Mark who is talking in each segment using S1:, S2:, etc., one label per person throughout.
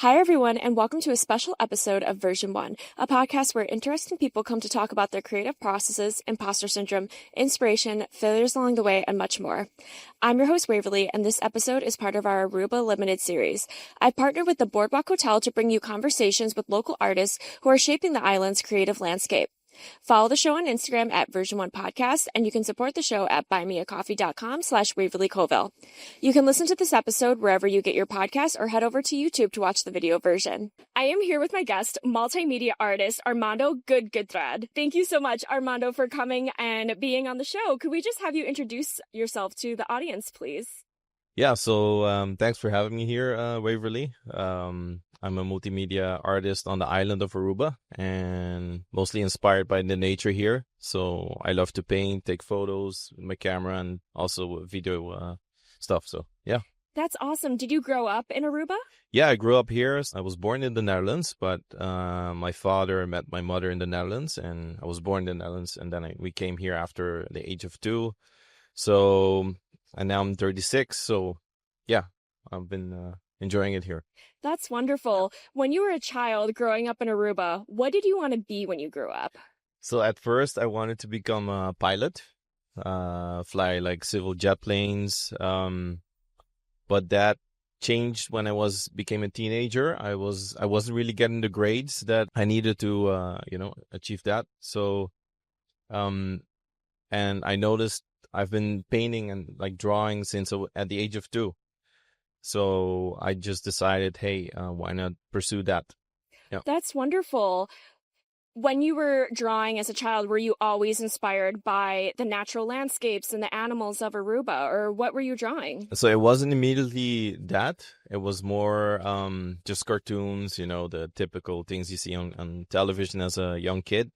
S1: Hi, everyone, and welcome to a special episode of Version 1, a podcast where interesting people come to talk about their creative processes, imposter syndrome, inspiration, failures along the way, and much more. I'm your host, Waverly, and this episode is part of our Aruba Limited series. I've partnered with the Boardwalk Hotel to bring you conversations with local artists who are shaping the island's creative landscape. Follow the show on Instagram at Version 1 Podcast, and you can support the show at buymeacoffee.com/Waverly Colville. You can listen to this episode wherever you get your podcasts or head over to YouTube to watch the video version. I am here with my guest, multimedia artist Armando Goedgedrag. Thank you so much, Armando, for coming and being on the show. Could we just have you introduce yourself to the audience, please?
S2: Yeah, so thanks for having me here, Waverly. I'm a multimedia artist on the island of Aruba and mostly inspired by the nature here. So I love to paint, take photos with my camera, and also video stuff. So, yeah.
S1: That's awesome. Did you grow up in Aruba?
S2: Yeah, I grew up here. I was born in the Netherlands, but my father met my mother in the Netherlands, and I was born in the Netherlands, and then we came here after the age of 2. So, and now I'm 36, so yeah, I've been enjoying it here.
S1: That's wonderful. When you were a child growing up in Aruba, what did you want to be when you grew up?
S2: So at first I wanted to become a pilot, fly like civil jet planes, but that changed when I became a teenager. I wasn't really getting the grades that I needed to achieve that. So and I noticed I've been painting and like drawing since at the age of 2. So I just decided, hey, why not pursue that? Yeah.
S1: That's wonderful. When you were drawing as a child, were you always inspired by the natural landscapes and the animals of Aruba, or what were you drawing?
S2: So it wasn't immediately that. It was more just cartoons, the typical things you see on television as a young kid.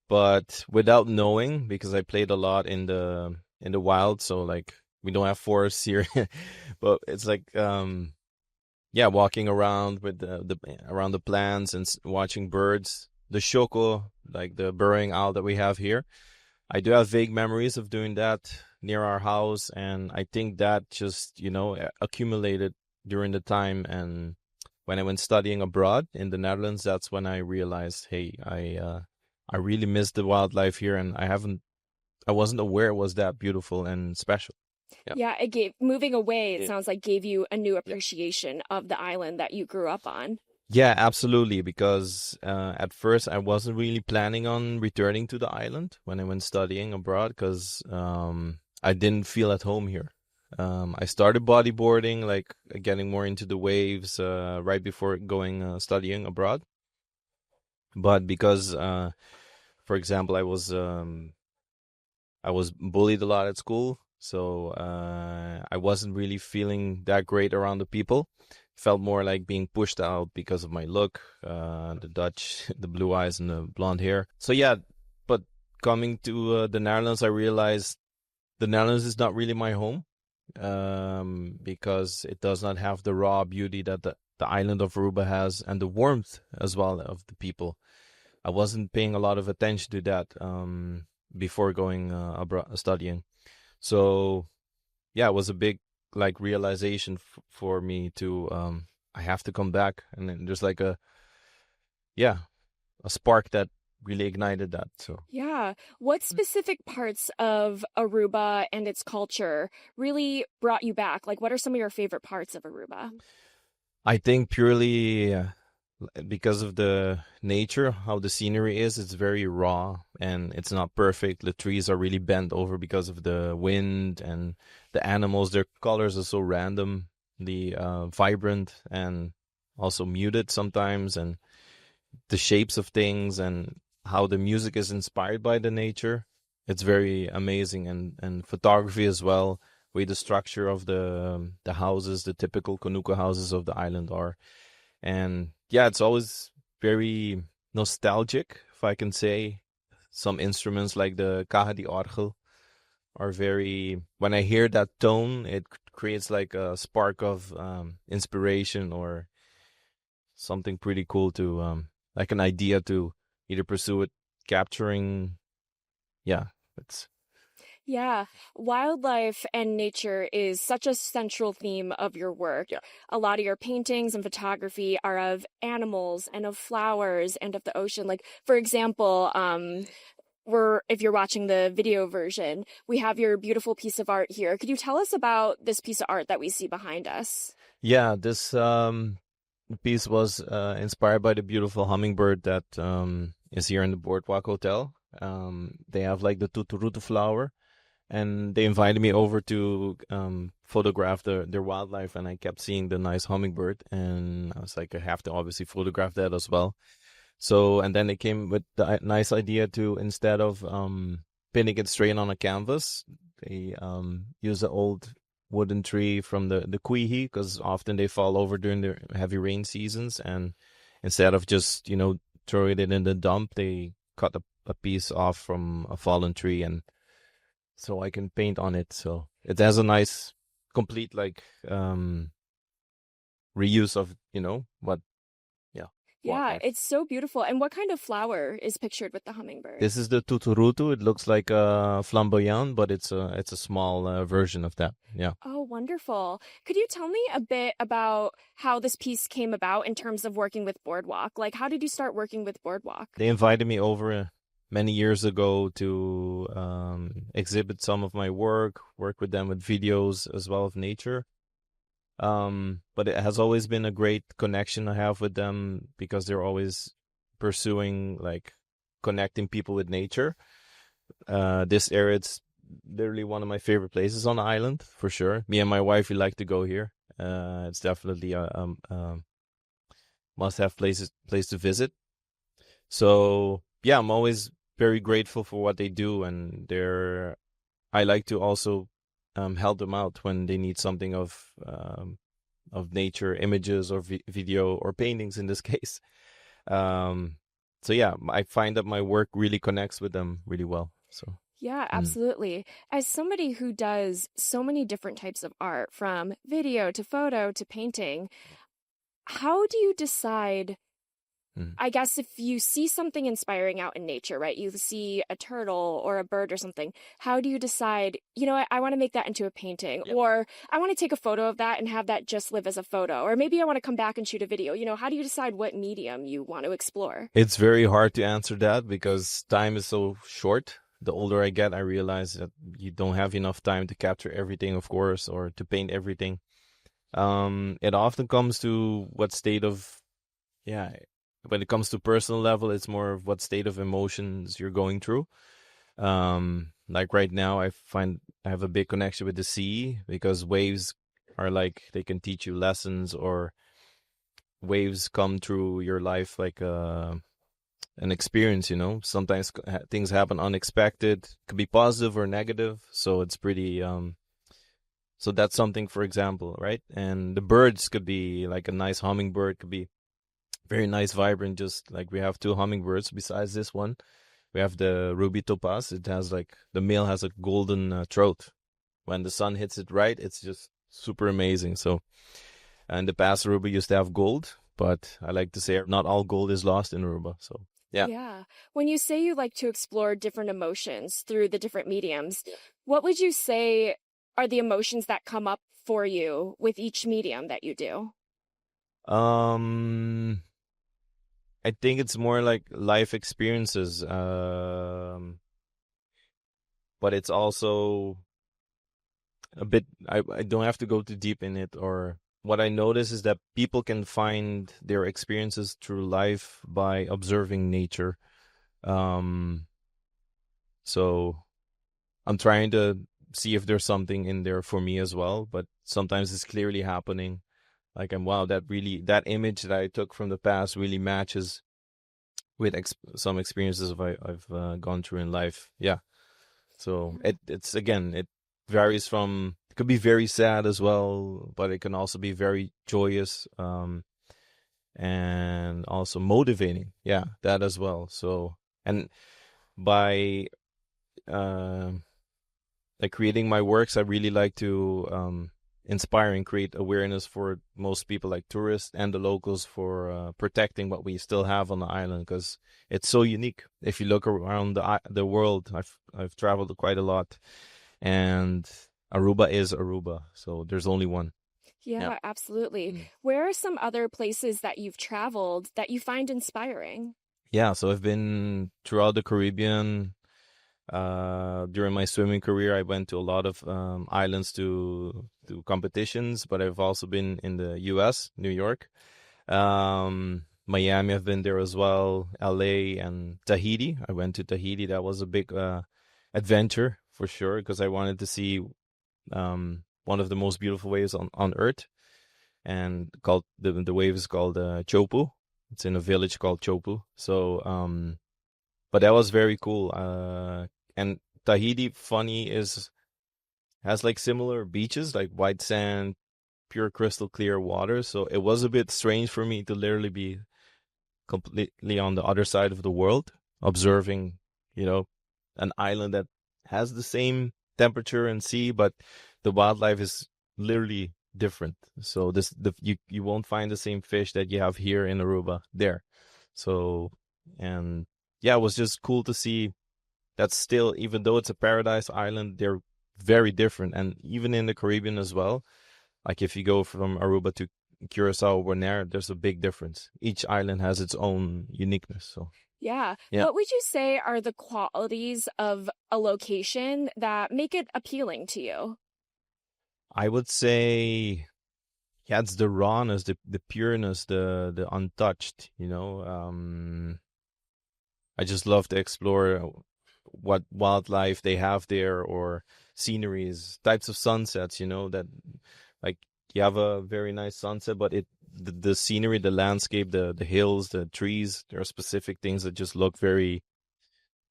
S2: But without knowing, because I played a lot in the wild, so like we don't have forests here, but it's like walking around with around the plants and watching birds. The shoko, like the burrowing owl that we have here, I do have vague memories of doing that near our house, and I think that just accumulated during the time. And when I went studying abroad in the Netherlands, that's when I realized, hey, I really miss the wildlife here, and I wasn't aware it was that beautiful and special.
S1: Yeah, moving away, it sounds like gave you a new appreciation of the island that you grew up on.
S2: Yeah, absolutely, because at first I wasn't really planning on returning to the island when I went studying abroad, because I didn't feel at home here. I started bodyboarding, like getting more into the waves right before going studying abroad. But because, for example, I was bullied a lot at school, so I wasn't really feeling that great around the people. Felt more like being pushed out because of my look, the Dutch, the blue eyes and the blonde hair. So yeah, but coming to the Netherlands, I realized the Netherlands is not really my home, because it does not have the raw beauty that the island of Aruba has, and the warmth as well of the people. I wasn't paying a lot of attention to that before going abroad studying. So yeah, it was a big realization for me to I have to come back, and then there's like a spark that really ignited that. So
S1: yeah, what specific parts of Aruba and its culture really brought you back? Like, what are some of your favorite parts of Aruba?
S2: I think purely because of the nature, how the scenery is, it's very raw and it's not perfect. The trees are really bent over because of the wind, and the animals, their colors are so randomly vibrant and also muted sometimes, and the shapes of things and how the music is inspired by the nature. It's very amazing, and photography as well, way the structure of the houses, the typical Konuka houses of the island are. And yeah, it's always very nostalgic, if I can say. Some instruments like the caja de orgel are very, when I hear that tone, it creates like a spark of inspiration or something pretty cool to, like an idea to either pursue it, capturing. Yeah, it's.
S1: Yeah, wildlife and nature is such a central theme of your work.
S2: Yeah.
S1: A lot of your paintings and photography are of animals and of flowers and of the ocean. Like, for example, we're if you're watching the video version, we have your beautiful piece of art here. Could you tell us about this piece of art that we see behind us?
S2: Yeah, this piece was inspired by the beautiful hummingbird that is here in the Boardwalk Hotel. They have like the tuturutu flower, and they invited me over to photograph their wildlife, and I kept seeing the nice hummingbird, and I was like, I have to obviously photograph that as well. So, and then they came with the nice idea to, instead of pinning it straight on a canvas, they use an old wooden tree from the Quihi, because often they fall over during the heavy rain seasons, and instead of just throwing it in the dump, they cut a piece off from a fallen tree, and so I can paint on it. So it has a nice, complete reuse of what. Yeah,
S1: Yeah,
S2: wildlife.
S1: it's so beautiful. And what kind of flower is pictured with the hummingbird?
S2: This is the tuturutu. It looks like a flamboyant, but it's a small version of that. Yeah.
S1: Oh, wonderful. Could you tell me a bit about how this piece came about in terms of working with Boardwalk? Like, how did you start working with Boardwalk?
S2: They invited me over many years ago to exhibit some of my work with them with videos as well of nature. But it has always been a great connection I have with them, because they're always pursuing like connecting people with nature. This area, it's literally one of my favorite places on the island for sure. Me and my wife, we like to go here. It's definitely a must-have place to visit. So yeah, I'm always very grateful for what they do, and I like to also help them out when they need something of nature images or video or paintings in this case. So yeah, I find that my work really connects with them really well. So
S1: Yeah,
S2: mm,
S1: absolutely. As somebody who does so many different types of art, from video to photo to painting, how do you decide?
S2: mm,
S1: I guess if you see something inspiring out in nature, right? You see a turtle or a bird or something. How do you decide, you know what, I want to make that into a painting,
S2: yeah.
S1: or I want to take a photo of that and have that just live as a photo, or maybe I want to come back and shoot a video. How do you decide what medium you want to explore?
S2: It's very hard to answer that because time is so short. The older I get, I realize that you don't have enough time to capture everything, of course, or to paint everything. It often comes to what state of, yeah, when it comes to personal level, it's more of what state of emotions you're going through. Like right now, I find I have a big connection with the sea, because waves are like, they can teach you lessons, or waves come through your life like an experience. Sometimes things happen unexpected, could be positive or negative. So it's pretty, so that's something, for example, right? And the birds could be like a nice hummingbird, could be very nice, vibrant, just like we have two hummingbirds besides this one. We have the ruby topaz. It has like, the male has a golden throat. When the sun hits it right, it's just super amazing. So, in the past, Aruba used to have gold, but I like to say not all gold is lost in Aruba. So, yeah.
S1: Yeah. When you say you like to explore different emotions through the different mediums, what would you say are the emotions that come up for you with each medium that you do?
S2: Um, I think it's more like life experiences. But it's also a bit, I don't have to go too deep in it. Or what I notice is that people can find their experiences through life by observing nature. Um, so I'm trying to see if there's something in there for me as well, but sometimes it's clearly happening. Like, wow, that image that I took from the past really matches with some experiences I've gone through in life. Yeah. So it's again, it varies from, it could be very sad as well, but it can also be very joyous, and also motivating. Yeah, that as well. So, and by like creating my works, I really like to inspire and create awareness for most people, like tourists and the locals, for protecting what we still have on the island, because it's so unique. If you look around the world, I've traveled quite a lot. and Aruba is Aruba, so there's only one.
S1: Yeah, absolutely. Where are some other places that you've traveled that you find inspiring?
S2: Yeah, so I've been throughout the Caribbean. During my swimming career, I went to a lot of islands to competitions, but I've also been in the U.S., New York, Miami. I've been there as well, L.A. and Tahiti. I went to Tahiti. That was a big adventure for sure because I wanted to see one of the most beautiful waves on Earth, and called the wave is called Chopu. It's in a village called Chopu. So, but that was very cool. And Tahiti, funny, has like similar beaches, like white sand, pure crystal clear water. So it was a bit strange for me to literally be completely on the other side of the world, observing, an island that has the same temperature and sea, but the wildlife is literally different. So you won't find the same fish that you have here in Aruba there. So, and yeah, it was just cool to see that still, even though it's a paradise island, they're very different. And even in the Caribbean as well, like if you go from Aruba to Curacao or Bonaire, there's a big difference. Each island has its own uniqueness. So
S1: Yeah.
S2: yeah,
S1: What would you say are the qualities of a location that make it appealing to you?
S2: I would say, yeah, it's the rawness, the pureness, the untouched. I just love to explore what wildlife they have there, or sceneries, types of sunsets. That, like, you have a very nice sunset, but the scenery, the landscape, the hills, the trees, there are specific things that just look very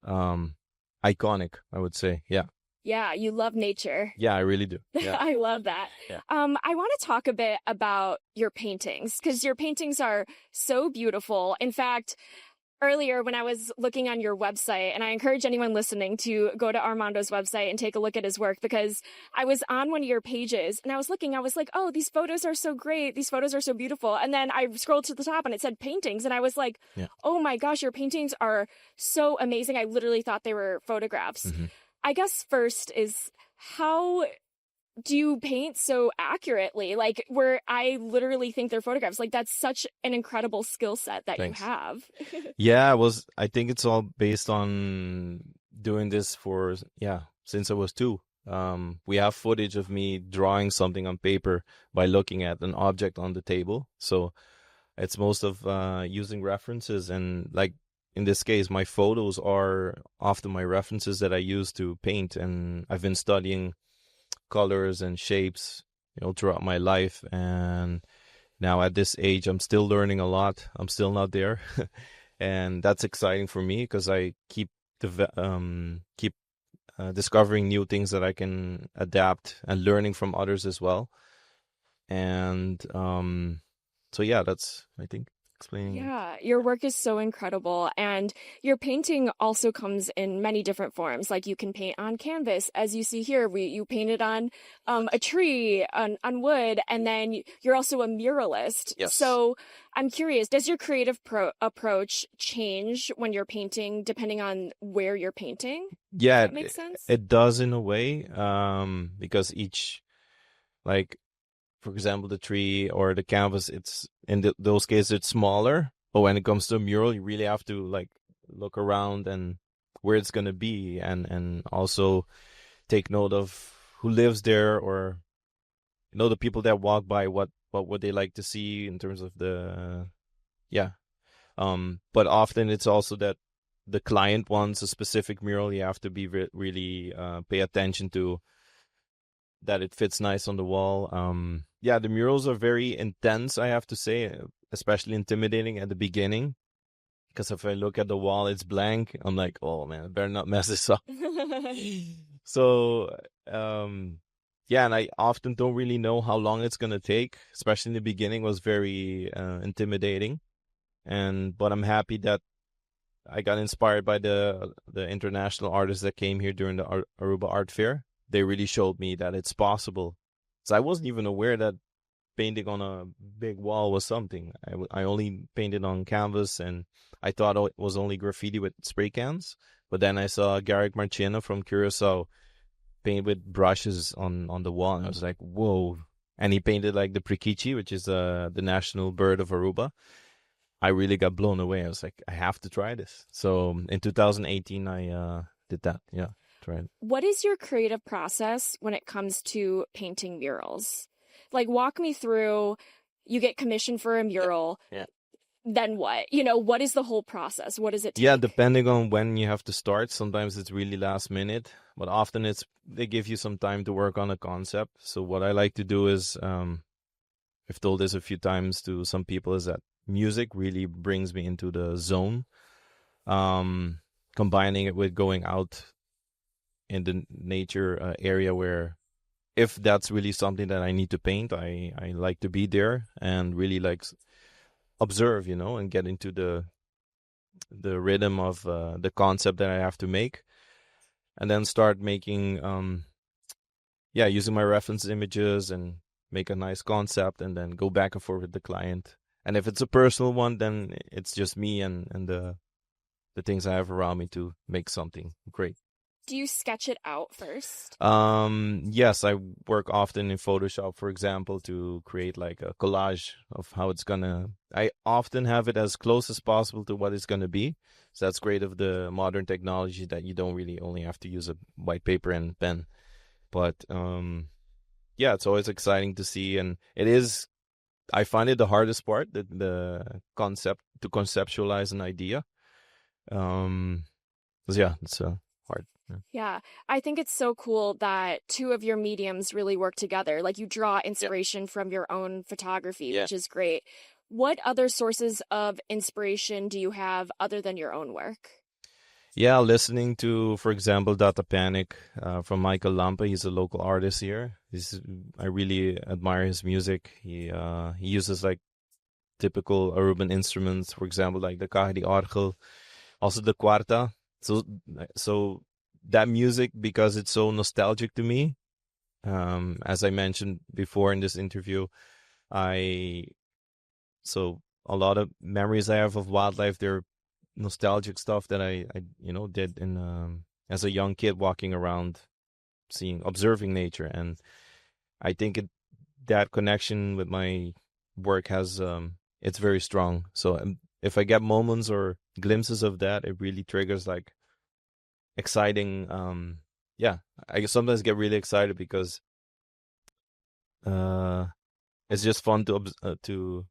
S2: iconic, I would say. Yeah.
S1: Yeah, you love nature.
S2: Yeah, I really do. Yeah.
S1: I love that.
S2: Yeah.
S1: I want to talk a bit about your paintings because your paintings are so beautiful. In fact, earlier when I was looking on your website, and I encourage anyone listening to go to Armando's website and take a look at his work, because I was on one of your pages and I was like, oh, these photos are so great. These photos are so beautiful. And then I scrolled to the top and it said paintings. And I was like,
S2: Yeah.
S1: oh my gosh, your paintings are so amazing. I literally thought they were photographs.
S2: Mm-hmm.
S1: I guess first is, how do you paint so accurately? Like, where I literally think they're photographs. Like, that's such an incredible skill set that
S2: Thanks.
S1: you have.
S2: Yeah, I think it's all based on doing this since I was 2. We have footage of me drawing something on paper by looking at an object on the table. So it's most of using references, and like in this case, my photos are often my references that I use to paint, and I've been studying colors and shapes, throughout my life. And now at this age, I'm still learning a lot. I'm still not there. And that's exciting for me because I keep discovering new things that I can adapt, and learning from others as well. And so yeah, that's, I think, explaining.
S1: Yeah, your work is so incredible. And your painting also comes in many different forms. Like, you can paint on canvas, as you see here. You painted on a tree, on wood, and then you're also a muralist.
S2: Yes.
S1: So I'm curious, does your creative approach change when you're painting depending on where you're painting?
S2: Yeah,
S1: Does that make sense?
S2: It does in a way, because each, like, for example, the tree or the canvas, it's in those cases it's smaller. But when it comes to a mural, you really have to like look around and where it's gonna be, and also take note of who lives there, or the people that walk by, what would they like to see in terms of the but often it's also that the client wants a specific mural. You have to be really pay attention to that it fits nice on the wall. The murals are very intense, I have to say, especially intimidating at the beginning. Because if I look at the wall, it's blank. I'm like, oh man, I better not mess this up. So, and I often don't really know how long it's gonna take. Especially in the beginning, was very intimidating. But I'm happy that I got inspired by the international artists that came here during the Aruba Art Fair. They really showed me that it's possible. So I wasn't even aware that painting on a big wall was something. I only painted on canvas, and I thought it was only graffiti with spray cans. But then I saw Garrick Marchena from Curacao paint with brushes on the wall. And I was like, whoa. And he painted like the prikichi, which is the national bird of Aruba. I really got blown away. I was like, I have to try this. So in 2018, I did that. Yeah, tried.
S1: What is your creative process when it comes to painting murals? Like, walk me through, you get commissioned for a mural.
S2: Yeah.
S1: Then what? You know, what is the whole process? What does it take?
S2: Yeah, depending on when you have to start. Sometimes it's really last minute, but often they give you some time to work on a concept. So what I like to do is, I've told this a few times to some people, is that music really brings me into the zone. Combining it with going out in the nature area where, if that's really something that I need to paint, I like to be there and really like observe, and get into the rhythm of the concept that I have to make, and then start making, using my reference images and make a nice concept, and then go back and forth with the client. And if it's a personal one, then it's just me and the things I have around me to make something great.
S1: Do you sketch it out first?
S2: Yes, I work often in Photoshop, for example, to create like a collage of how it's gonna. I often have it as close as possible to what it's gonna be. So that's great of the modern technology, that you don't really only have to use a white paper and pen. But it's always exciting to see, and it is. I find it the hardest part, the concept, to conceptualize an idea. 'Cause, it's hard.
S1: Yeah, I think it's so cool that two of your mediums really work together. Like, you draw inspiration from your own photography, which is great. What other sources of inspiration do you have other than your own work?
S2: Yeah, listening to, for example, Data Panic from Michael Lampe. He's a local artist here. I really admire his music. He uses like typical Aruban instruments, for example, like the kahri orgel, also the cuarta. So that music, because it's so nostalgic to me, as I mentioned before in this interview, so a lot of memories I have of wildlife, they're nostalgic stuff that I did in as a young kid, walking around, observing nature. And I think that connection with my work has it's very strong. So if I get moments or glimpses of that, it really triggers like exciting. I sometimes get really excited because it's just fun to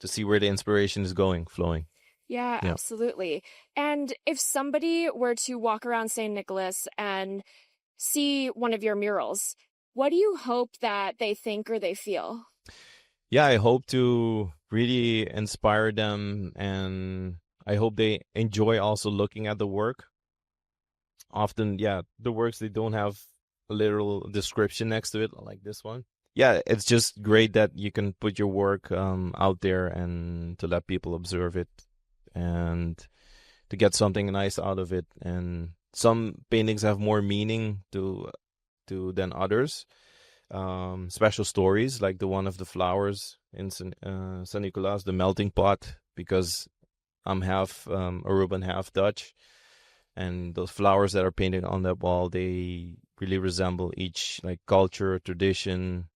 S2: see where the inspiration is flowing.
S1: Yeah, absolutely. And if somebody were to walk around San Nicolas and see one of your murals, what do you hope that they think or they feel?
S2: Yeah, I hope to really inspire them, and I hope they enjoy also looking at the work. Often, the works, they don't have a literal description next to it like this one. Yeah, it's just great that you can put your work out there and to let people observe it and to get something nice out of it. And some paintings have more meaning to than others. Special stories, like the one of the flowers in San Nicolas, the melting pot, because I'm half Aruban, half Dutch. And those flowers that are painted on that wall, they really resemble each like culture, tradition,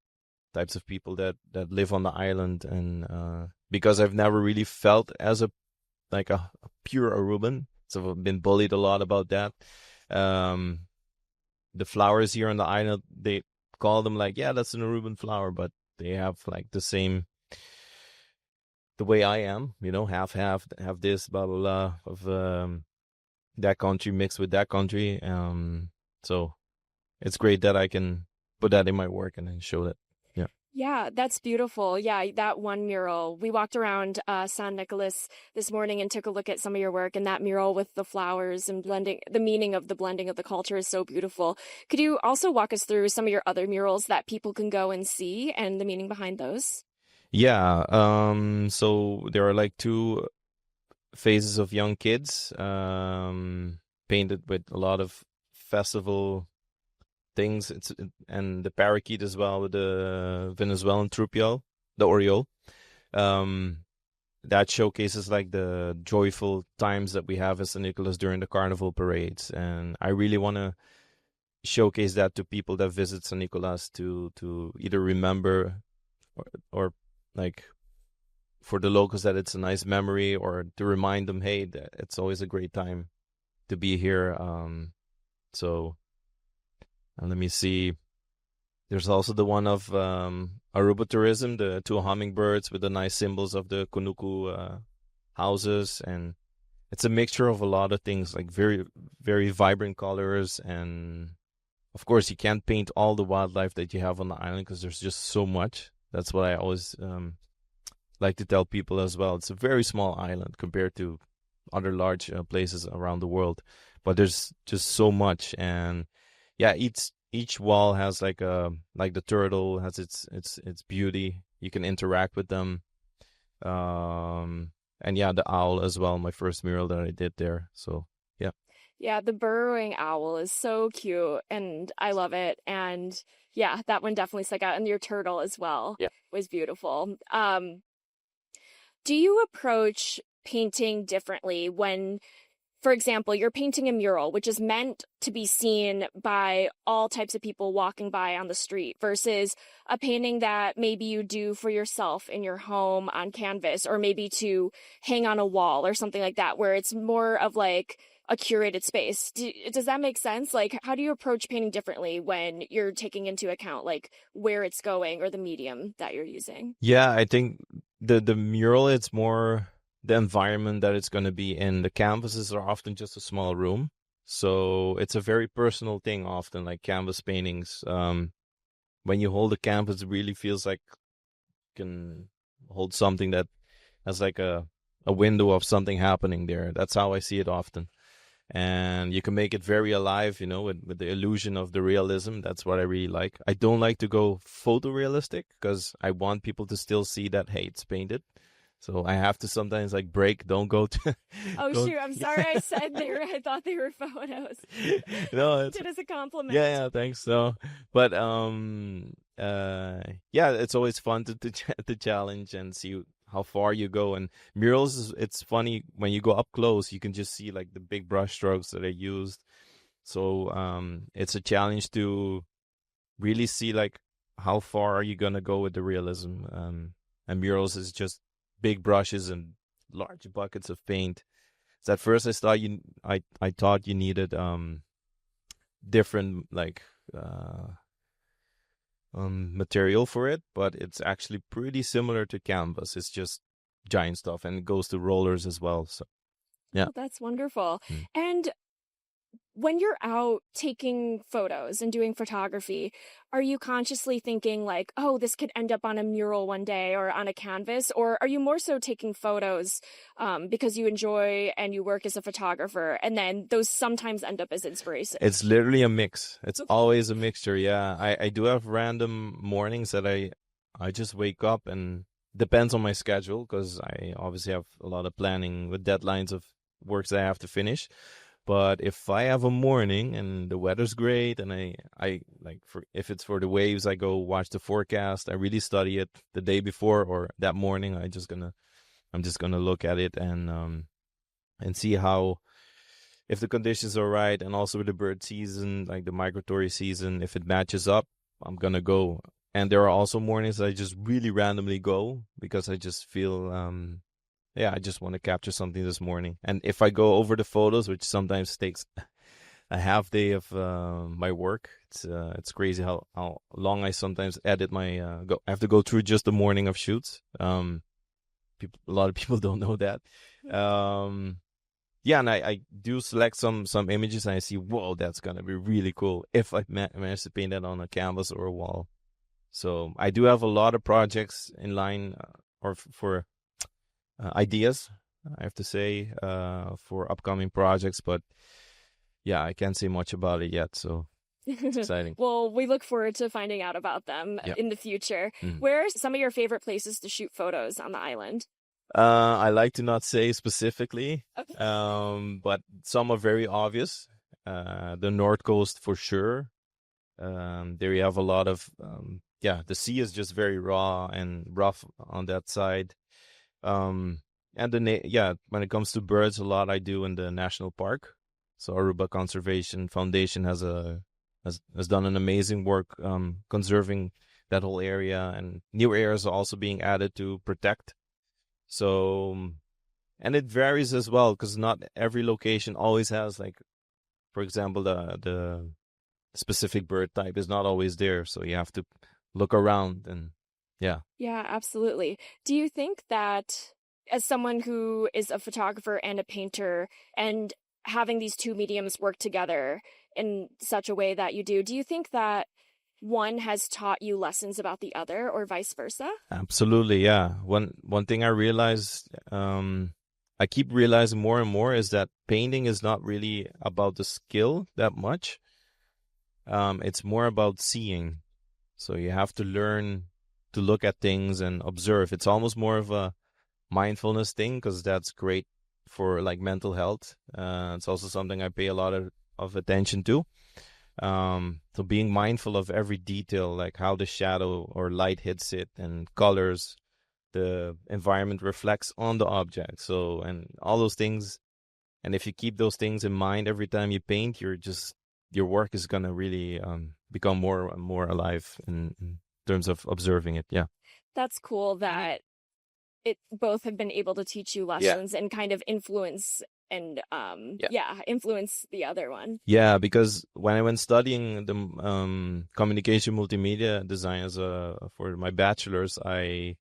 S2: types of people that live on the island. And because I've never really felt as a pure Aruban, so I've been bullied a lot about that. The flowers here on the island, they call them like, that's an Aruban flower, but they have like the way I am, half, have this, blah, blah, blah, of that country mixed with that country. So it's great that I can put that in my work and then show that.
S1: Yeah, that's beautiful. Yeah, that one mural. We walked around San Nicolas this morning and took a look at some of your work, and that mural with the flowers and the meaning of the blending of the culture is so beautiful. Could you also walk us through some of your other murals that people can go and see and the meaning behind those?
S2: Yeah. So there are like two phases of young kids, painted with a lot of festival things. And the parakeet as well, with the Venezuelan trupial, the oriole. That showcases like the joyful times that we have in San Nicolas during the carnival parades. And I really want to showcase that to people that visit San Nicolas to either remember or like for the locals that it's a nice memory, or to remind them, hey, that it's always a great time to be here. So let me see. There's also the one of Aruba Tourism, the two hummingbirds with the nice symbols of the Kunuku houses, and it's a mixture of a lot of things, like very, very vibrant colors. And of course, you can't paint all the wildlife that you have on the island because there's just so much. That's what I always like to tell people as well. It's a very small island compared to other large places around the world, but there's just so much. And yeah, each wall has like the turtle has its beauty. You can interact with them. And yeah, the owl as well, my first mural that I did there. So yeah.
S1: Yeah, the burrowing owl is so cute and I love it. And yeah, that one definitely stuck out. And your turtle as well was beautiful. Do you approach painting differently when, for example, you're painting a mural, which is meant to be seen by all types of people walking by on the street, versus a painting that maybe you do for yourself in your home on canvas, or maybe to hang on a wall or something like that, where it's more of like a curated space? Does that make sense? Like, how do you approach painting differently when you're taking into account like where it's going or the medium that you're using?
S2: Yeah, I think the mural, it's more the environment that it's going to be in. The canvases are often just a small room, so it's a very personal thing often, like canvas paintings. When you hold a canvas, it really feels like you can hold something that has like a window of something happening there. That's how I see it often. And you can make it very alive, with the illusion of the realism. That's what I really like. I don't like to go photorealistic because I want people to still see that, hey, it's painted. So I have to sometimes like break. Don't go to.
S1: Oh shoot! I'm sorry. I said they were. I thought they were photos.
S2: No, it's
S1: it as a compliment.
S2: Yeah, thanks. So, but yeah, it's always fun to challenge and see how far you go. And murals, it's funny when you go up close, you can just see like the big brush strokes that are used. So it's a challenge to really see like how far are you gonna go with the realism. And murals is just big brushes and large buckets of paint. So at first I thought you needed different like material for it, but it's actually pretty similar to canvas. It's just giant stuff, and it goes to rollers as well. So yeah.
S1: Oh, that's wonderful. And when you're out taking photos and doing photography, are you consciously thinking like, oh, this could end up on a mural one day or on a canvas? Or are you more so taking photos because you enjoy and you work as a photographer, and then those sometimes end up as inspiration?
S2: It's literally a mix. It's always a mixture. Yeah. I do have random mornings that I just wake up, and depends on my schedule because I obviously have a lot of planning with deadlines of works that I have to finish. But if I have a morning and the weather's great, and I like, if it's for the waves, I go watch the forecast. I really study it the day before or that morning. I'm just gonna look at it and see how, if the conditions are right, and also with the bird season, like the migratory season, if it matches up, I'm gonna go. And there are also mornings I just really randomly go because I just feel I just want to capture something this morning. And if I go over the photos, which sometimes takes a half day of my work, it's crazy how long I sometimes edit my I have to go through just the morning of shoots. A lot of people don't know that. Yeah, and I do select some images, and I see, whoa, that's gonna be really cool if I manage to paint that on a canvas or a wall. So I do have a lot of projects in line or for ideas, I have to say, for upcoming projects, but yeah, I can't say much about it yet, so it's exciting.
S1: Well, we look forward to finding out about them in the future. Where are some of your favorite places to shoot photos on the island?
S2: I like to not say specifically, but some are very obvious. The North Coast for sure. There you have a lot of, the sea is just very raw and rough on that side. And when it comes to birds, a lot I do in the national park. So Aruba Conservation Foundation has a has done an amazing work conserving that whole area, and new areas are also being added to protect. So, and it varies as well because not every location always has, like, for example, the specific bird type is not always there. So you have to look around and yeah.
S1: Yeah, absolutely. Do you think that as someone who is a photographer and a painter and having these two mediums work together in such a way that do you think that one has taught you lessons about the other or vice versa?
S2: Absolutely, yeah. One thing I realized, I keep realizing more and more, is that painting is not really about the skill that much. It's more about seeing. So you have to learn to look at things and observe. It's almost more of a mindfulness thing because that's great for like mental health. It's also something I pay a lot of attention to. So being mindful of every detail, like how the shadow or light hits it and colors, the environment reflects on the object. So, and all those things. And if you keep those things in mind every time you paint, your work is gonna really become more and more alive in terms of observing it. Yeah.
S1: That's cool that it both have been able to teach you lessons and kind of influence and influence the other one.
S2: Yeah, because when I went studying the communication multimedia design as for my bachelor's, I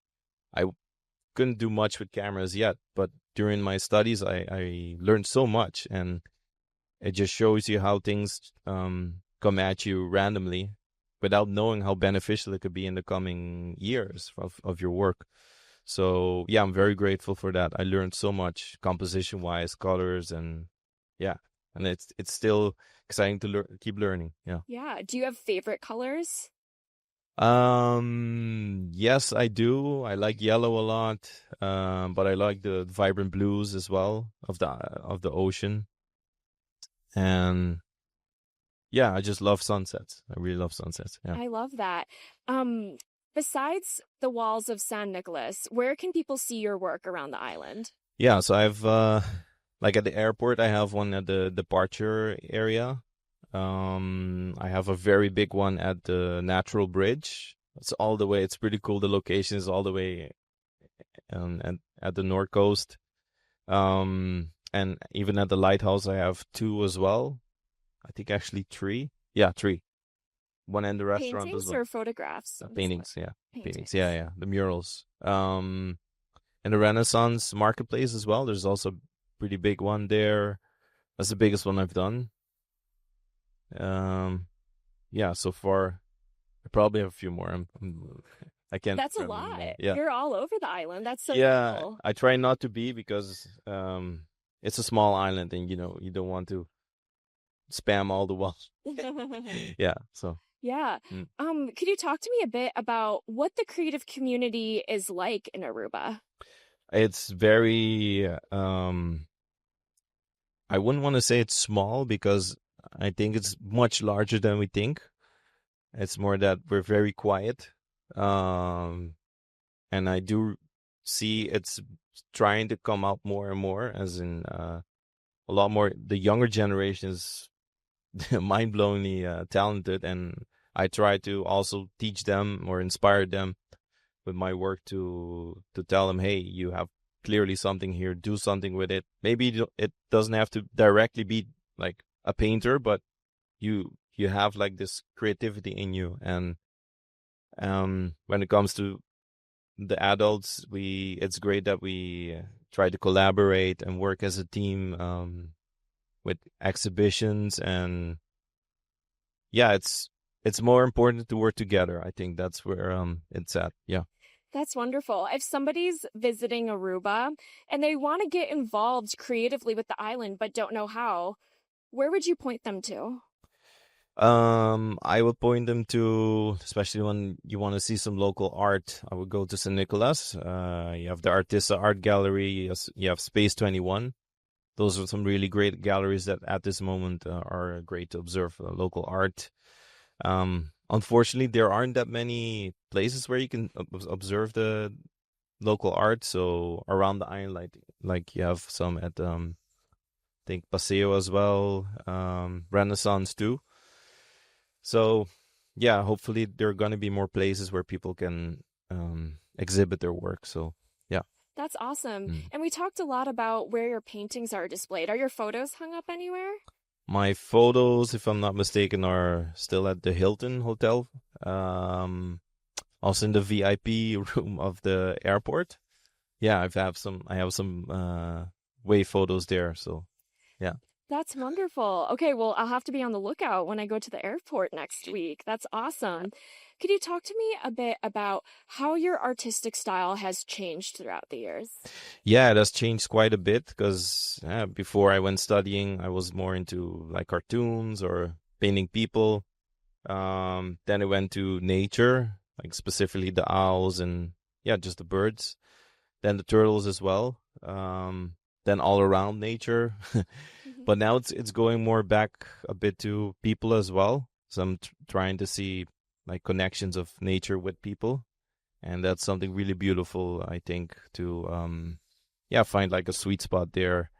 S2: couldn't do much with cameras yet, but during my studies, I learned so much, and it just shows you how things come at you randomly without knowing how beneficial it could be in the coming years of your work. So yeah, I'm very grateful for that. I learned so much composition wise, colors, and yeah, and it's still exciting to keep learning. Yeah.
S1: Yeah. Do you have favorite colors?
S2: Yes, I do. I like yellow a lot. But I like the vibrant blues as well of the ocean. And yeah, I just love sunsets. I really love sunsets. Yeah.
S1: I love that. Besides the walls of San Nicolas, where can people see your work around the island?
S2: Yeah, so I've like at the airport, I have one at the departure area. I have a very big one at the Natural Bridge. It's all the way. It's pretty cool. The location is all the way at the north coast. And even at the lighthouse, I have two as well. I think actually three. Yeah, three. One in the restaurant
S1: Paintings
S2: as well.
S1: Or photographs?
S2: Paintings, yeah.
S1: Paintings.
S2: Yeah. The murals. And the Renaissance Marketplace as well. There's also a pretty big one there. That's the biggest one I've done. Yeah, so far I probably have a few more. I can't.
S1: That's a lot.
S2: Yeah.
S1: You're all over the island. That's so cool.
S2: I try not to be because it's a small island, and you don't want to spam all the walls. Yeah. So.
S1: Yeah. Could you talk to me a bit about what the creative community is like in Aruba?
S2: It's very I wouldn't want to say it's small because I think it's much larger than we think. It's more that we're very quiet. And I do see it's trying to come out more and more, as in a lot more. The younger generation is mind-blowingly talented, and I try to also teach them or inspire them with my work to tell them, hey, you have clearly something here, do something with it. Maybe it doesn't have to directly be like a painter, but you have like this creativity in you. And when it comes to the adults, it's great that we try to collaborate and work as a team with exhibitions. And yeah, it's more important to work together. I think that's where it's at. Yeah.
S1: That's wonderful. If somebody's visiting Aruba and they want to get involved creatively with the island but don't know how, where would you point them to?
S2: I would point them to, especially when you want to see some local art, I would go to San Nicolas. You have the Artista Art Gallery. You have Space 21. Those are some really great galleries that at this moment are great to observe local art. Unfortunately, there aren't that many places where you can observe the local art. So around the island, like you have some at I think Paseo as well, Renaissance too. So, yeah, hopefully there are going to be more places where people can exhibit their work. So, yeah.
S1: That's awesome.
S2: Mm.
S1: And we talked a lot about where your paintings are displayed. Are your photos hung up anywhere?
S2: My photos, if I'm not mistaken, are still at the Hilton Hotel. Um, Also in the VIP room of the airport. Yeah, I have some wave photos there. So, yeah.
S1: That's wonderful. Okay, well, I'll have to be on the lookout when I go to the airport next week. That's awesome. Could you talk to me a bit about how your artistic style has changed throughout the years?
S2: Yeah, it has changed quite a bit because before I went studying, I was more into like cartoons or painting people. Then I went to nature, like specifically the owls and yeah, just the birds. Then the turtles as well. Then all around nature. But now it's going more back a bit to people as well. So I'm trying to see like connections of nature with people, and that's something really beautiful, I think, to yeah, find like a sweet spot there.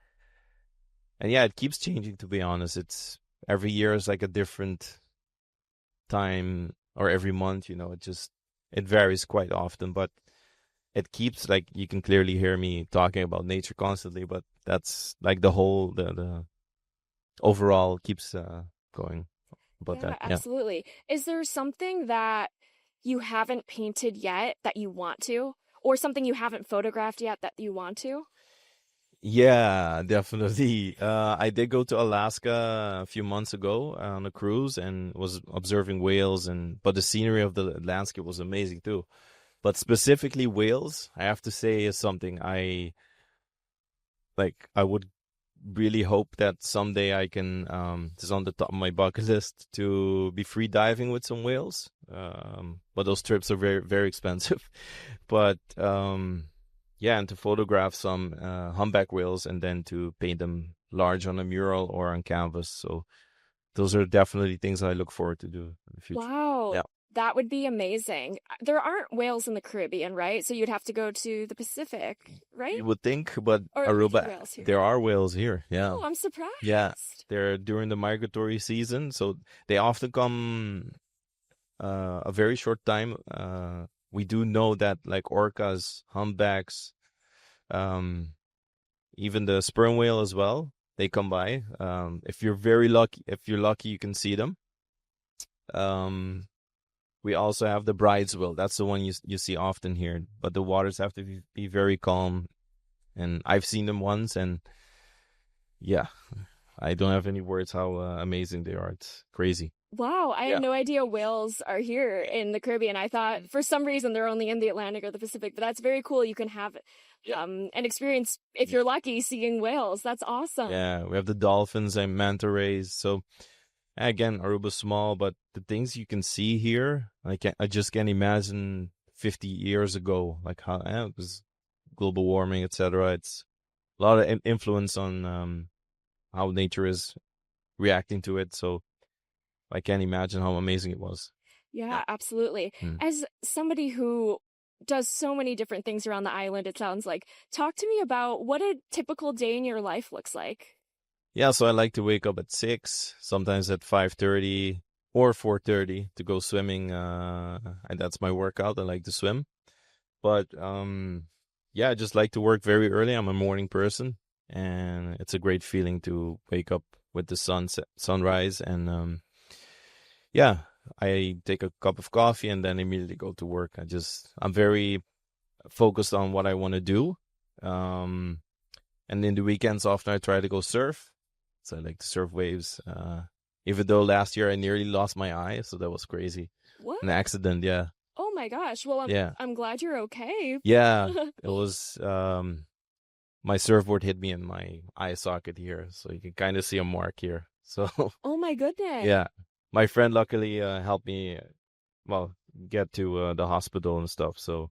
S2: And yeah, it keeps changing, to be honest. It's every year is like a different time, or every month, it varies quite often, but it keeps, like, you can clearly hear me talking about nature constantly, but that's like the overall keeps going about
S1: Yeah,
S2: that. Yeah.
S1: absolutely. Is there something that you haven't painted yet that you want to, or something you haven't photographed yet that you want to?
S2: Yeah, definitely. I did go to Alaska a few months ago on a cruise and was observing whales, but the scenery of the landscape was amazing too. But specifically whales, I have to say, is something I like. I would really hope that someday I can, it's on the top of my bucket list to be free diving with some whales. But those trips are very, very expensive. But yeah, and to photograph some humpback whales and then to paint them large on a mural or on canvas. So those are definitely things I look forward to do in the future.
S1: Wow,
S2: Yeah.
S1: that would be amazing. There aren't whales in the Caribbean, right? So you'd have to go to the Pacific, right?
S2: You would think, but
S1: Or are there
S2: Aruba,
S1: whales here?
S2: there are whales here. Yeah.
S1: Oh, I'm
S2: Yeah.
S1: surprised.
S2: They're during the migratory season. So they often come a very short time. We do know that like orcas, humpbacks, um, even the sperm whale as well, they come by. If you're lucky, you can see them. Um, we also have the bride's whale. That's the one you see often here. But the waters have to be very calm. And I've seen them once, and yeah, I don't have any words how amazing they are. It's crazy.
S1: Wow, I had
S2: Yeah.
S1: no idea whales are here in the Caribbean. I thought for some reason they're only in the Atlantic or the Pacific, but that's very cool. You can have an experience if you're lucky seeing whales. That's awesome.
S2: Yeah, we have the dolphins and manta rays. So again, Aruba's small, but the things you can see here, I just can't imagine 50 years ago, like how it was global warming, etc. It's a lot of influence on how nature is reacting to it. So I can't imagine how amazing it was.
S1: Yeah, absolutely.
S2: Mm.
S1: As somebody who does so many different things around the island, it sounds like, talk to me about what a typical day in your life looks like.
S2: Yeah, so I like to wake up at 6, sometimes at 5:30 or 4:30 to go swimming. And that's my workout. I like to swim. But yeah, I just like to work very early. I'm a morning person, and it's a great feeling to wake up with the sunrise. And yeah, I take a cup of coffee and then immediately go to work. I'm very focused on what I want to do. And in the weekends, often I try to go surf. So I like to surf waves. Even though last year I nearly lost my eye, so that was crazy.
S1: What?
S2: An accident, yeah.
S1: Oh my gosh. Well,
S2: Yeah.
S1: I'm glad you're okay.
S2: Yeah, it was my surfboard hit me in my eye socket here, so you can kind of see a mark here. So
S1: Oh my goodness.
S2: yeah, my friend luckily helped me, well, get to the hospital and stuff. So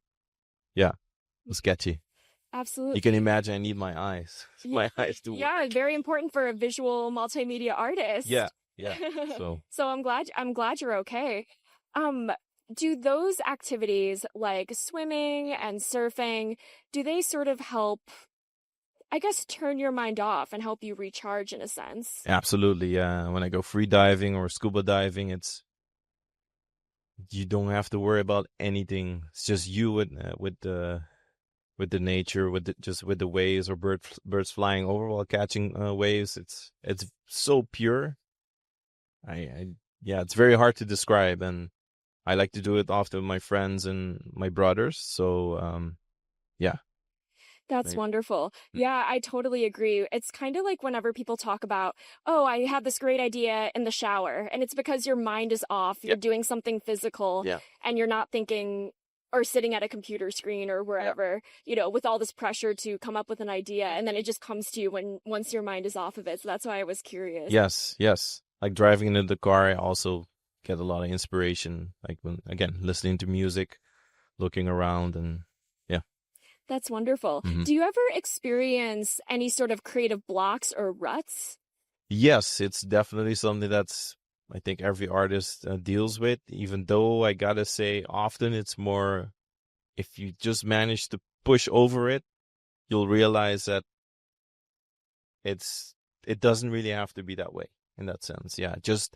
S2: yeah, it was sketchy.
S1: Absolutely.
S2: You can imagine I need my eyes. My eyes do work.
S1: Yeah, very important for a visual multimedia artist.
S2: Yeah. So
S1: So I'm glad you're okay. Do those activities like swimming and surfing, do they sort of help, I guess, turn your mind off and help you recharge in a sense?
S2: absolutely, yeah. When I go free diving or scuba diving, it's you don't have to worry about anything. It's just you with the nature, just with the waves or birds flying over while catching waves. It's so pure. I yeah, it's very hard to describe, and I like to do it often with my friends and my brothers. So yeah.
S1: That's wonderful. Yeah, I totally agree. It's kind of like whenever people talk about, oh, I had this great idea in the shower, and it's because your mind is off. You're
S2: Yeah.
S1: doing something physical,
S2: Yeah.
S1: and you're not thinking or sitting at a computer screen or wherever, with all this pressure to come up with an idea, and then it just comes to you once your mind is off of it. So that's why I was curious.
S2: Yes, yes. Like driving in the car, I also get a lot of inspiration. Like when again listening to music, looking around, and yeah.
S1: That's wonderful.
S2: Mhm.
S1: Do you ever experience any sort of creative blocks or ruts?
S2: Yes, it's definitely something that's I think every artist deals with. Even though I gotta say, often it's more if you just manage to push over it, you'll realize that it doesn't really have to be that way in that sense. Yeah, just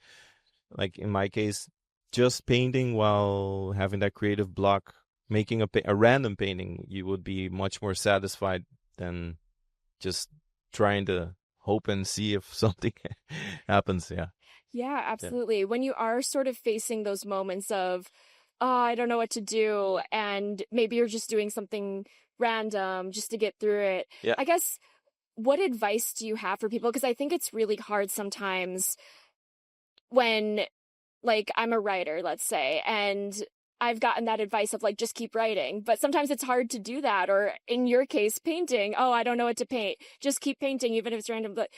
S2: like in my case, just painting while having that creative block, making a random painting, you would be much more satisfied than just trying to hope and see if something happens. Yeah.
S1: Yeah, absolutely. When you are sort of facing those moments of, oh, I don't know what to do, and maybe you're just doing something random just to get through it.
S2: Yeah.
S1: I guess, what advice do you have for people? Because I think it's really hard sometimes when, like, I'm a writer, let's say, and I've gotten that advice of like, just keep writing. But sometimes it's hard to do that. Or in your case, painting. Oh, I don't know what to paint. Just keep painting, even if it's random. But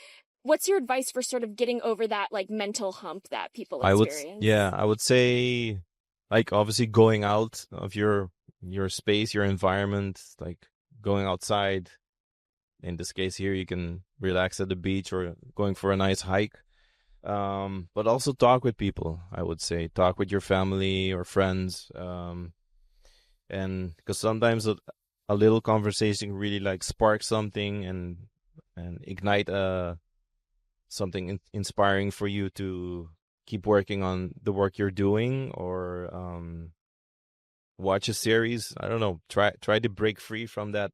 S1: what's your advice for sort of getting over that like mental hump that people experience?
S2: I would say, like obviously going out of your space, your environment, like going outside. In this case here, you can relax at the beach or going for a nice hike. But also talk with people, I would say. Talk with your family or friends. And because sometimes a little conversation really like spark something and ignite something inspiring for you to keep working on the work you're doing or watch a series. I don't know. Try to break free from that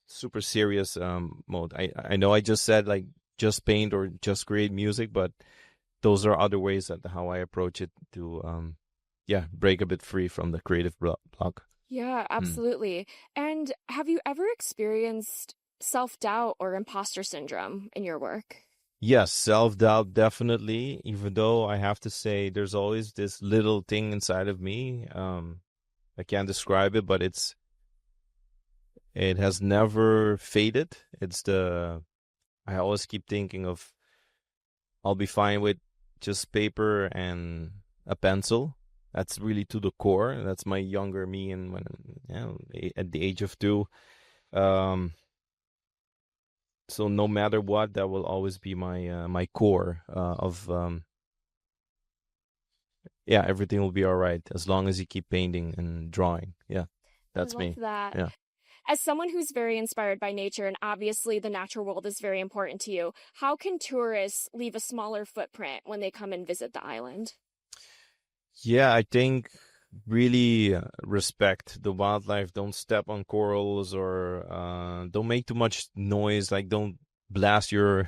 S2: super serious mode. I know I just said like just paint or just create music, but those are other ways that how I approach it to break a bit free from the creative block.
S1: Yeah, absolutely. And have you ever experienced self-doubt or imposter syndrome in your work?
S2: Yes, self-doubt definitely, even though I have to say there's always this little thing inside of me. I can't describe it, but it has never faded. I always keep thinking of I'll be fine with just paper and a pencil. That's really to the core. That's my younger me, and at the age of 2. So no matter what, that will always be my core of everything will be all right as long as you keep painting and drawing. Yeah, that's
S1: I
S2: me.
S1: love that.
S2: Yeah.
S1: As someone who's very inspired by nature, and obviously the natural world is very important to you, how can tourists leave a smaller footprint when they come and visit the island?
S2: Yeah, I think really respect the wildlife. Don't step on corals or don't make too much noise. Like don't blast your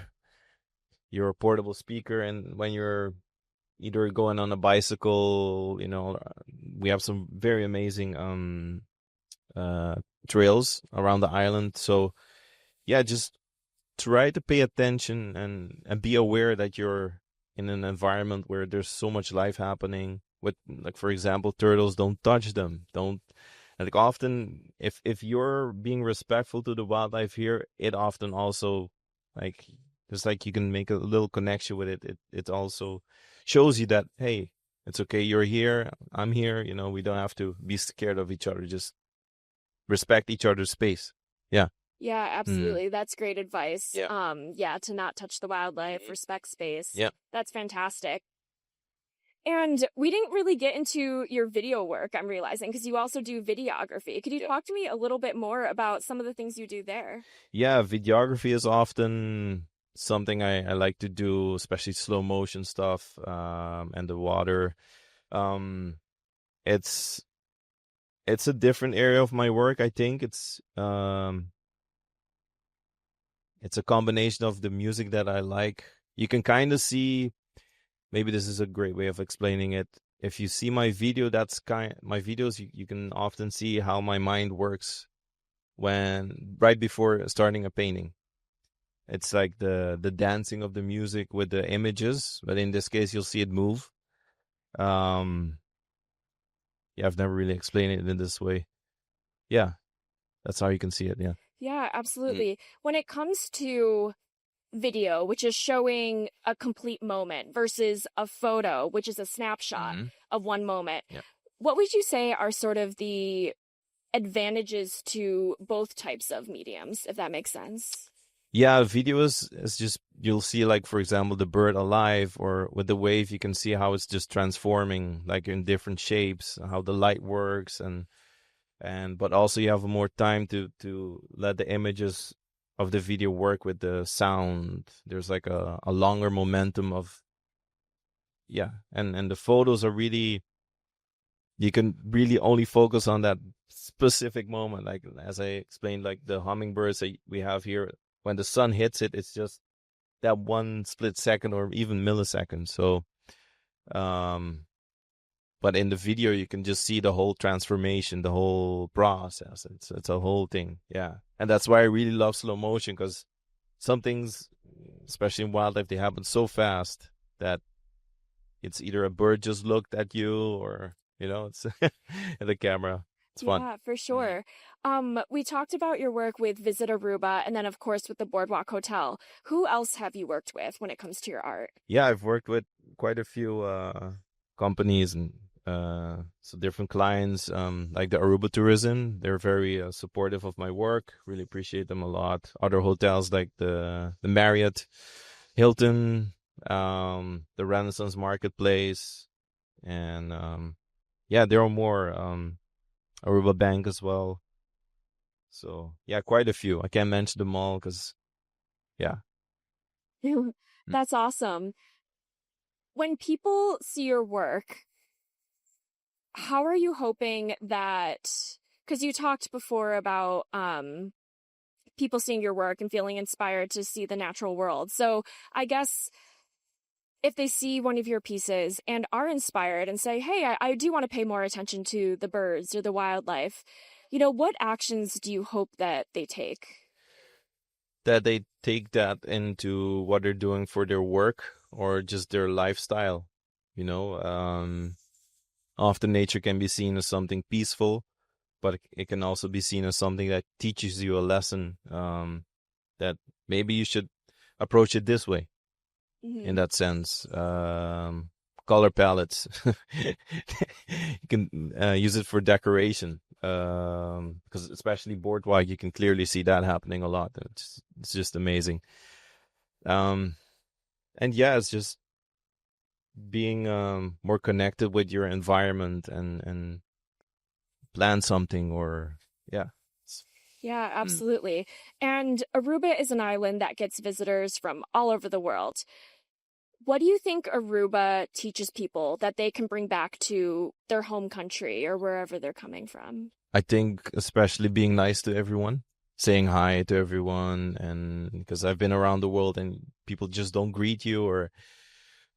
S2: portable speaker and when you're either going on a bicycle, we have some very amazing trails around the island. So yeah, just try to pay attention and be aware that you're in an environment where there's so much life happening. With like for example, turtles, don't touch them. Don't like often if you're being respectful to the wildlife here, it often also like just like you can make a little connection with it. It also shows you that hey, it's okay, you're here, I'm here, we don't have to be scared of each other. Just respect each other's space. Yeah.
S1: Yeah, absolutely. That's great advice.
S2: Yeah.
S1: To not touch the wildlife, respect space.
S2: Yeah.
S1: That's fantastic. And we didn't really get into your video work, I'm realizing, because you also do videography. Could you talk to me a little bit more about some of the things you do there?
S2: Yeah, videography is often something I like to do, especially slow motion stuff and the water. Um, it's it's a different area of my work. I think it's a combination of the music that I like. You can kind of see, maybe this is a great way of explaining it. If you see my video, my videos, you can often see how my mind works when right before starting a painting. It's like the dancing of the music with the images, but in this case, you'll see it move. Um, yeah, I've never really explained it in this way. Yeah, that's how you can see it. Yeah.
S1: Yeah,
S2: Mm.
S1: absolutely. When it comes to video, which is showing a complete moment, versus a photo, which is a snapshot
S2: Mm-hmm.
S1: of one moment,
S2: Yeah.
S1: what would you say are sort of the advantages to both types of mediums, if that makes sense?
S2: Yeah, video is just, you'll see, like, for example, the bird alive, or with the wave, you can see how it's just transforming, like in different shapes, how the light works, and but also you have more time to let the images of the video work with the sound. There's like a longer momentum of, yeah, and the photos are really, you can really only focus on that specific moment, like as I explained, like the hummingbirds that we have here, when the sun hits it, it's just that one split second or even millisecond. So um but in the video you can just see the whole transformation, the whole process. It's a whole thing. Yeah, and that's why I really love slow motion, because some things, especially in wildlife, they happen so fast that it's either a bird just looked at you, or it's in the camera. It's fun.
S1: Yeah, for
S2: Mm.
S1: sure. We talked about your work with Visit Aruba and then, of course, with the Boardwalk Hotel. Who else have you worked with when it comes to your art?
S2: Yeah, I've worked with quite a few companies, and so different clients, like the Aruba Tourism. They're very supportive of my work. Really appreciate them a lot. Other hotels like the Marriott, Hilton, the Renaissance Marketplace, and yeah, there are more. Aruba Bank as well. So yeah, quite a few. I can't mention them all because, yeah. Mm.
S1: That's awesome. When people see your work, how are you hoping that, because you talked before about people seeing your work and feeling inspired to see the natural world. So I guess if they see one of your pieces and are inspired and say, hey, I do want to pay more attention to the birds or the wildlife, what actions do you hope that they take?
S2: That they take that into what they're doing for their work or just their lifestyle. You know, often nature can be seen as something peaceful, but it can also be seen as something that teaches you a lesson, that maybe you should approach it this way. In
S1: Mm-hmm.
S2: that sense, color palettes, you can use it for decoration, because especially boardwalk, you can clearly see that happening a lot. It's just amazing. um and yeah, it's just being more connected with your environment, and plan something, or yeah.
S1: Yeah,
S2: Mm.
S1: absolutely. And Aruba is an island that gets visitors from all over the world. What do you think Aruba teaches people that they can bring back to their home country or wherever they're coming from?
S2: I think especially being nice to everyone, saying hi to everyone, and because I've been around the world and people just don't greet you, or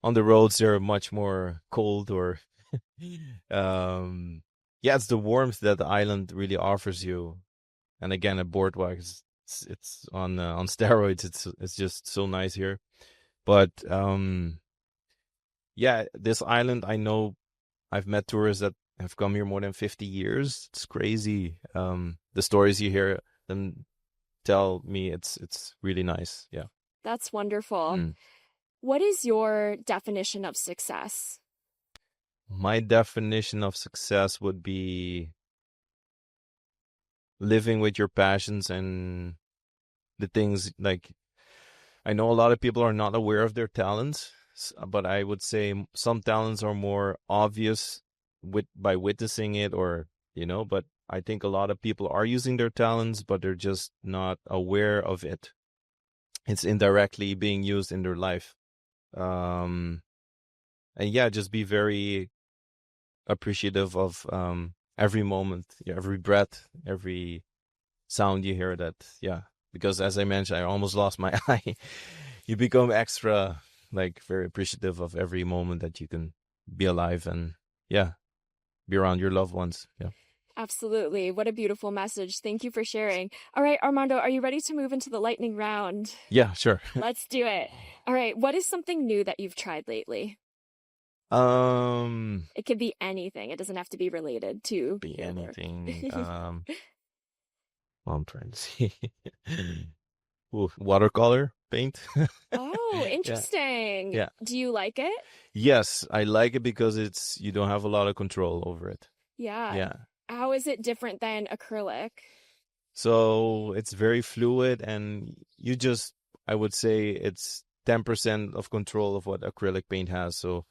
S2: on the roads they're much more cold, or um yeah, it's the warmth that the island really offers you. And again, at boardwalk, it's on steroids. It's just so nice here. But yeah, this island, I know I've met tourists that have come here more than 50 years. It's crazy. The stories you hear them tell me, it's really nice. Yeah.
S1: That's wonderful.
S2: Mm.
S1: What is your definition of success?
S2: My definition of success would be living with your passions and the things, like, I know a lot of people are not aware of their talents, but I would say some talents are more obvious by witnessing it, or but I think a lot of people are using their talents, but they're just not aware of it. It's indirectly being used in their life. And yeah, just be very appreciative of every moment, every breath, every sound you hear. That, yeah, because as I mentioned, I almost lost my eye. You become extra, like, very appreciative of every moment that you can be alive and, yeah, be around your loved ones. Yeah.
S1: Absolutely. What a beautiful message. Thank you for sharing. All right, Armando, are you ready to move into the lightning round?
S2: Yeah, sure.
S1: Let's do it. All right, what is something new that you've tried lately?
S2: Um,
S1: It could be anything. It doesn't have to be related to
S2: be
S1: your work.
S2: anything. Well, I'm trying to see. Ooh, watercolor paint.
S1: Oh,
S2: Yeah,
S1: interesting.
S2: yeah.
S1: Do you like it?
S2: Yes, I like it because you don't have a lot of control over it.
S1: Yeah.
S2: Yeah.
S1: How is it different than acrylic?
S2: So it's very fluid, and I would say it's 10% of control of what acrylic paint has. So,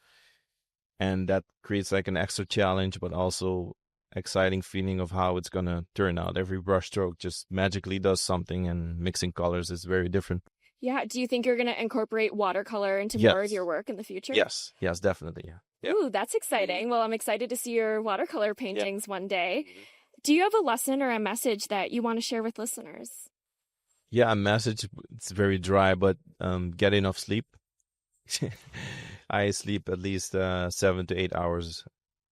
S2: and that creates like an extra challenge, but also exciting feeling of how it's gonna turn out. Every brush stroke just magically does something, and mixing colors is very different.
S1: Yeah. Do you think you're going to incorporate watercolor into more of your
S2: Yes.
S1: work in the future?
S2: Yes. Yes, definitely. Yeah. Yeah.
S1: Ooh, that's exciting. Well, I'm excited to see your watercolor
S2: Yeah.
S1: paintings one day.
S2: Mhm.
S1: Do you have a lesson or a message that you want to share with listeners?
S2: Yeah, a message. It's very dry, but get enough sleep. I sleep at least 7 to 8 hours.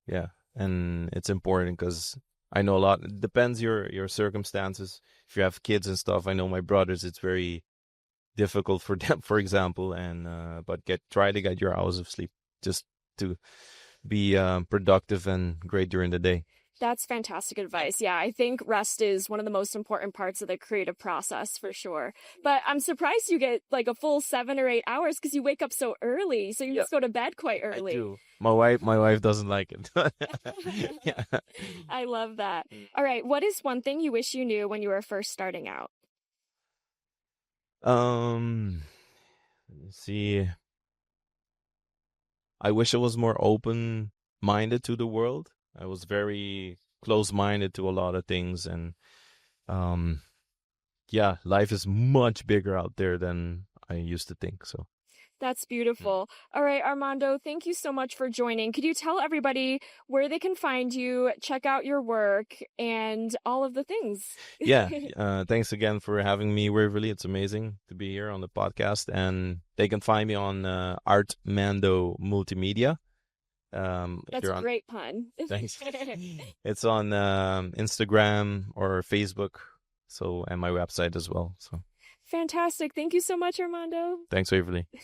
S2: Yeah, and it's important because I know a lot. It depends your circumstances. If you have kids and stuff, I know my brothers. It's very difficult for them, for example. And but try to get your hours of sleep just to be productive and great during the day.
S1: That's fantastic advice. Yeah, I think rest is one of the most important parts of the creative process for sure. But I'm surprised you get like a full 7 or 8 hours because you wake up so early. So you
S2: Yeah,
S1: just go to bed quite
S2: I
S1: early.
S2: do. My wife doesn't like it. Yeah.
S1: I love that.
S2: Mm.
S1: All right. What is one thing you wish you knew when you were first starting out?
S2: Let's see. I wish I was more open-minded to the world. I was very close-minded to a lot of things, and um, yeah, life is much bigger out there than I used to think. So,
S1: That's beautiful. All right, Armando, thank you so much for joining. Could you tell everybody where they can find you, check out your work, and all of the things?
S2: yeah, thanks again for having me, Waverly. It's amazing to be here on the podcast, and they can find me on Armando Multimedia.
S1: That's a great pun.
S2: Thanks. It's on Instagram or Facebook, so, and my website as well. So
S1: Fantastic. Thank you so much, Armando.
S2: thanks, Waverly.